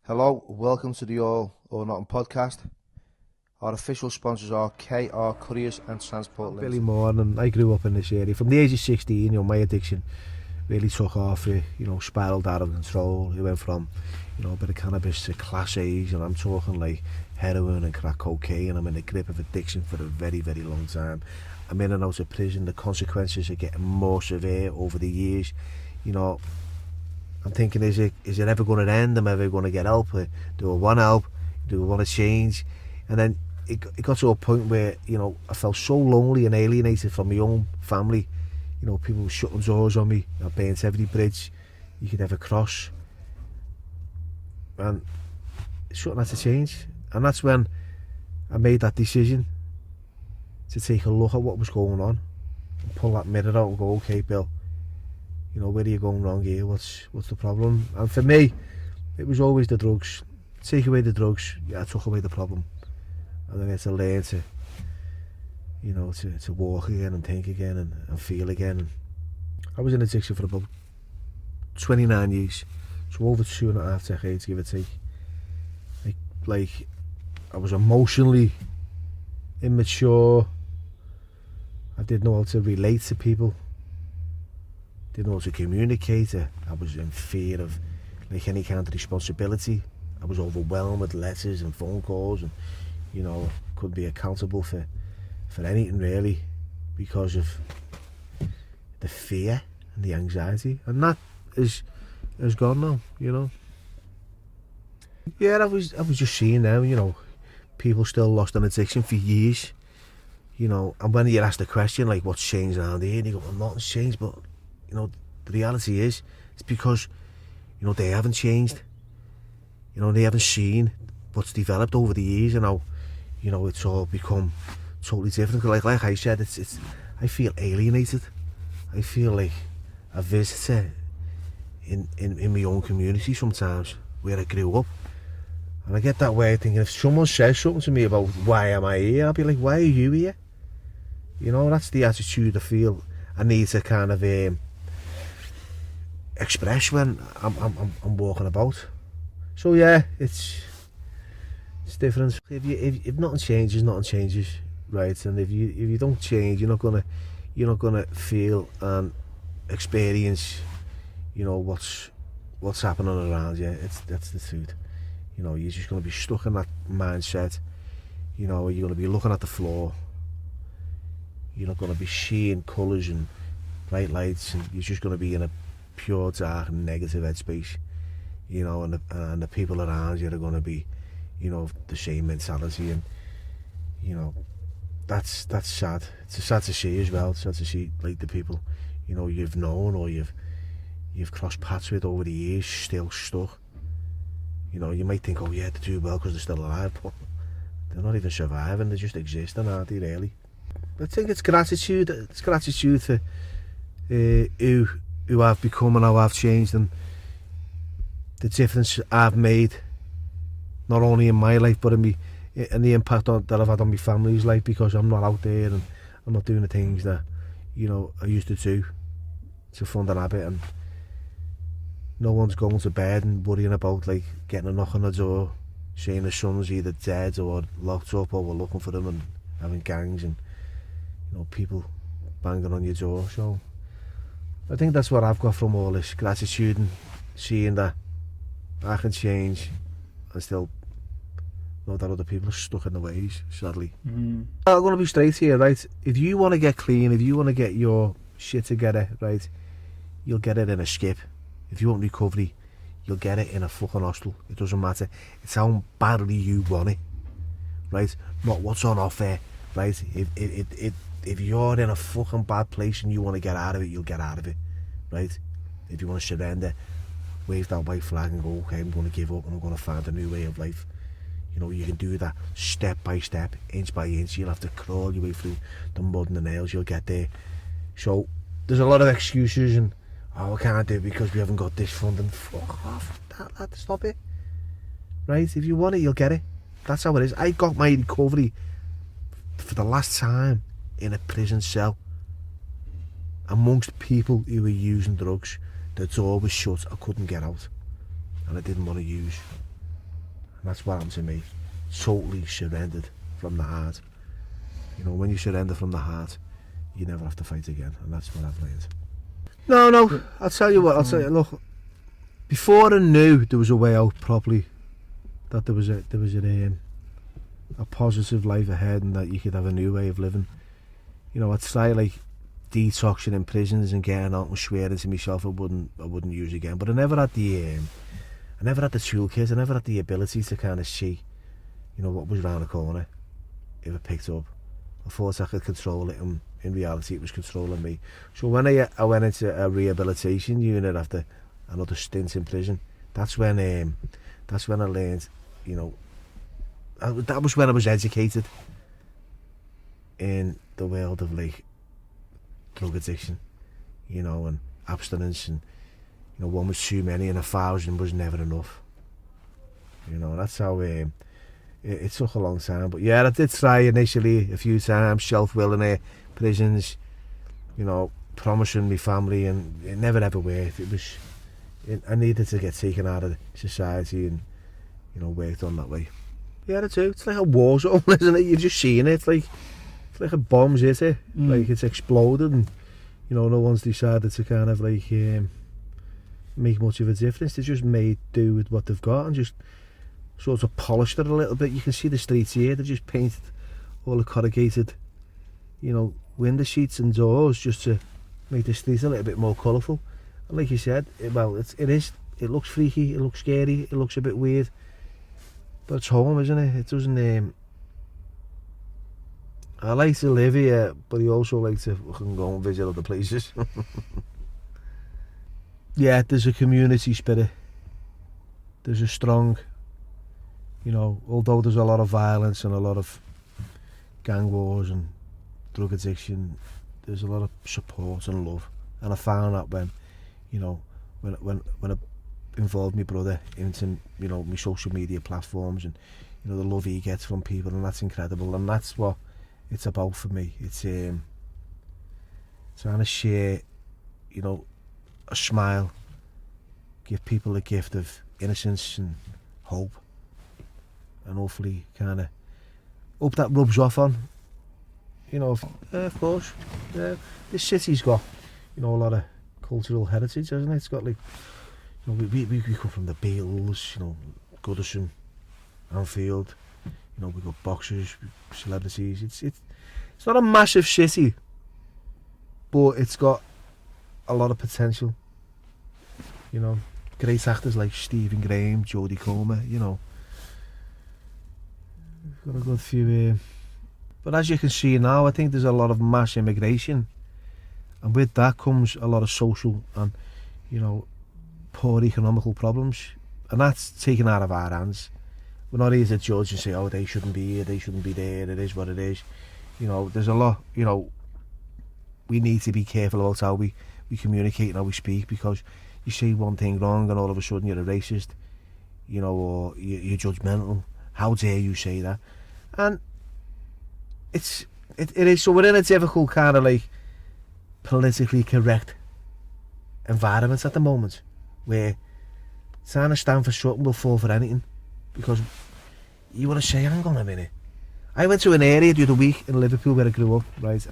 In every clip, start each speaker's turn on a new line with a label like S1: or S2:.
S1: Hello, welcome to the All or Nothing podcast. Our official sponsors are KR Couriers and Transport Limited.
S2: Billy Moore, and I grew up in this area. From the age of 16, my addiction really took off. Spiraled out of control. It went from, a bit of cannabis to class A's, and I'm talking like heroin and crack cocaine. I'm in the grip of addiction for a very, very long time. I'm in and out of prison. The consequences are getting more severe over the years. I'm thinking, is it ever going to end? Am I ever going to get help? Do I want help? Do I want to change? And then it got to a point where, I felt so lonely and alienated from my own family. People were shutting doors on me. I burnt every bridge you could ever cross. And something had to change. And that's when I made that decision to take a look at what was going on and pull that mirror out and go, okay, Bill, where are you going wrong here? What's the problem? And for me, it was always the drugs. Take away the drugs, I took away the problem. And then I had to learn to, to walk again and think again and feel again. And I was in addiction for about 29 years, so over 2.5 decades, give or take. Like I was emotionally immature. I didn't know how to relate to people. Didn't know how to communicate. I was in fear of any kind of responsibility. I was overwhelmed with letters and phone calls, and couldn't be accountable for anything really, because of the fear and the anxiety, and that is gone now. Yeah, I was just seeing now, people still lost an addiction for years, and when you ask the question like what's changed around here, and you go, well, nothing's changed, but the reality is it's because they haven't changed. They haven't seen what's developed over the years, and how it's all become totally different. Like I said, it's I feel alienated. I feel like a visitor in my own community sometimes, where I grew up. And I get that way thinking, if someone says something to me about why am I here, I'll be like, why are you here? That's the attitude I feel I need to kind of express when I'm walking about. So yeah, it's different. If nothing changes, nothing changes, right? And if you don't change, you're not gonna feel and experience, what's happening around you. That's the truth. You're just gonna be stuck in that mindset. You're gonna be looking at the floor. You're not gonna be seeing colours and bright lights, and you're just gonna be in a pure dark negative headspace. And the people around you are going to be, the same mentality, and that's sad. It's sad to see as well. It's sad to see like the people, you've known or you've crossed paths with over the years still stuck. You might think, oh yeah, they do well because they're still alive, but they're not even surviving. They're just existing, aren't they? Really. I think it's gratitude. It's gratitude for who I've become and how I've changed, and the difference I've made, not only in my life but in the impact that I've had on my family's life, because I'm not out there and I'm not doing the things that I used to do to fund an habit, and no one's going to bed and worrying about like getting a knock on the door saying the son's either dead or locked up, or we're looking for them, and having gangs and people banging on your door. So I think that's what I've got from all this, gratitude and seeing that I can change and still know that other people are stuck in the ways, sadly. I'm going to be straight here, right? If you want to get clean, if you want to get your shit together, right, you'll get it in a skip. If you want recovery, you'll get it in a fucking hostel. It doesn't matter. It's how badly you want it, right? Not what's on offer, right? If you're in a fucking bad place and you want to get out of it, you'll get out of it, right? If you want to surrender, wave that white flag and go, okay, I'm going to give up and I'm going to find a new way of life. You can do that step by step, inch by inch. You'll have to crawl your way through the mud and the nails. You'll get there. So there's a lot of excuses and, oh, I can't do it because we haven't got this funding. Fuck off. Stop it. Right? If you want it, you'll get it. That's how it is. I got my recovery for the last time in a prison cell amongst people who were using drugs. The door was shut. I couldn't get out, and I didn't want to use. that's what happened to me. Totally surrendered from the heart. You know, when you surrender from the heart, you never have to fight again, and that's what I've learned. No, I'll tell you what, look, before I knew there was a way out properly, that there was a positive life ahead and that you could have a new way of living. You know, I'd try like detoxing in prisons and getting out and swearing to myself I wouldn't use again. But I never had the toolkit, I never had the ability to kind of see, you know, what was around the corner if it picked up. I thought I could control it, and in reality it was controlling me. So when I went into a rehabilitation unit after another stint in prison, that's when I learned, you know, that was when I was educated in the world of like drug addiction, you know, and abstinence, and you know, one was too many and 1,000 was never enough. You know, that's how it took a long time. But yeah, I did try initially a few times, self-willing prisons, you know, promising my family, and it never ever worked. I needed to get taken out of society and, you know, worked on that way. Yeah, I do. It's like a war zone, isn't it? You're just seeing it. It's like a bomb's hit it. Like it's exploded, and you know, no one's decided to kind of like make much of a difference. They just made do with what they've got and just sort of polished it a little bit. You can see the streets here. They just painted all the corrugated, you know, window sheets and doors just to make the streets a little bit more colourful. And like you said, it looks freaky, it looks scary, it looks a bit weird, but it's home, isn't it? It doesn't. I like to live here, but I also like to fucking go and visit other places. Yeah, there's a community spirit. There's a strong, you know, although there's a lot of violence and a lot of gang wars and drug addiction, there's a lot of support and love. And I found that when, you know, when I involved my brother into, you know, my social media platforms, and you know, the love he gets from people, and that's incredible. And that's what it's about for me. It's trying to share, you know, a smile, give people the gift of innocence and hope, and hopefully kind of hope that rubs off on, you know, of course, this city's got, you know, a lot of cultural heritage, hasn't it? It's got like, you know, we come from the Beatles, you know, Goodison, Anfield, you know, we got boxers, celebrities. It's not a massive city, but it's got a lot of potential. You know, great actors like Stephen Graham, Jodie Comer, you know. We've got a good few but as you can see now, I think there's a lot of mass immigration, and with that comes a lot of social and, you know, poor economical problems, and that's taken out of our hands. We're not here to judge and say, oh, they shouldn't be here, they shouldn't be there, it is what it is. You know, there's a lot, you know, we need to be careful about how we communicate and how we speak, because you say one thing wrong and all of a sudden you're a racist, you know, or you're judgmental. How dare you say that? And it is, so we're in a difficult kind of like politically correct environment at the moment, where trying to stand for something will fall for anything, because you want to say, hang on a minute, I went to an area the other week in Liverpool where I grew up, right,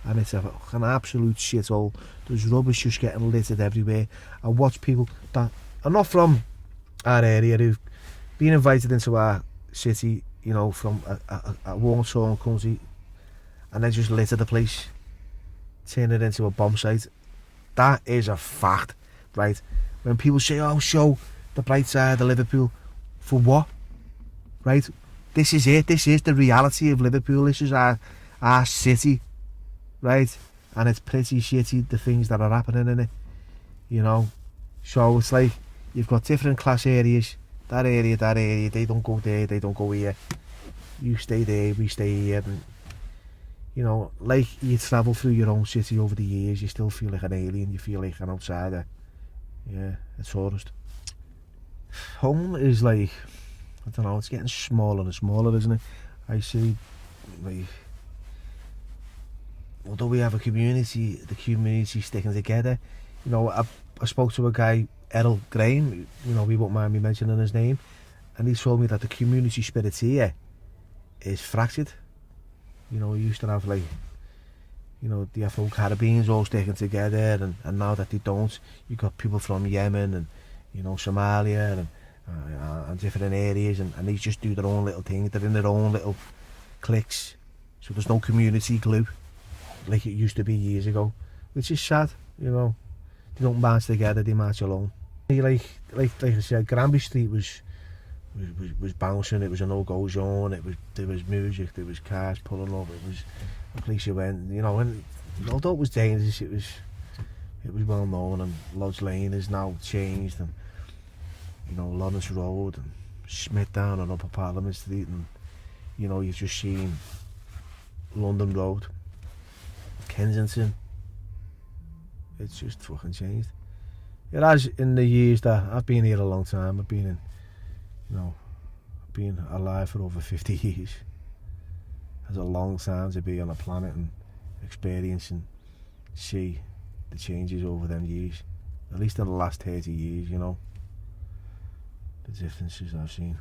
S2: and it's an absolute shithole. There's rubbish just getting littered everywhere. I watch people that are not from our area who've been invited into our city, you know, from a war-torn country, and they just litter the place, turn it into a bomb site. That is a fact, right? When people say, oh, show the bright side of Liverpool, for what? Right? This is it. This is the reality of Liverpool. This is our city, right? And it's pretty shitty, the things that are happening in it, you know. So it's like you've got different class areas. That area, they don't go there, they don't go here. You stay there, we stay here. And, you know, like you travel through your own city over the years, you still feel like an alien, you feel like an outsider. Yeah, a tourist. Home is like, I don't know, it's getting smaller and smaller, isn't it? I see, like, although we have a community, the community sticking together. You know, I spoke to a guy, Errol Graham, you know, we won't mind me mentioning his name, and he told me that the community spirit here is fractured. You know, we used to have like, you know, the Afro-Caribbeans all sticking together, and now that they don't, you got people from Yemen and, you know, Somalia and different areas, and they just do their own little thing. They're in their own little cliques, so there's no community glue like it used to be years ago, which is sad. You know, they don't march together, they march alone. Like I said, Granby Street was bouncing. It was a no-go zone. There was music, there was cars pulling up. It was a place you went, you know, and although it was dangerous, it was well known. And Lodge Lane is now changed, and, you know, Lawrence Road and Smithdown and Upper Parliament Street, and, you know, you've just seen London Road, Kensington. It's just fucking changed. It has, in the years that I've been here a long time. I've been in, you know, I've been alive for over 50 years. It's a long time to be on a planet and experience and see the changes over them years. At least in the last 30 years, you know, the differences I've seen.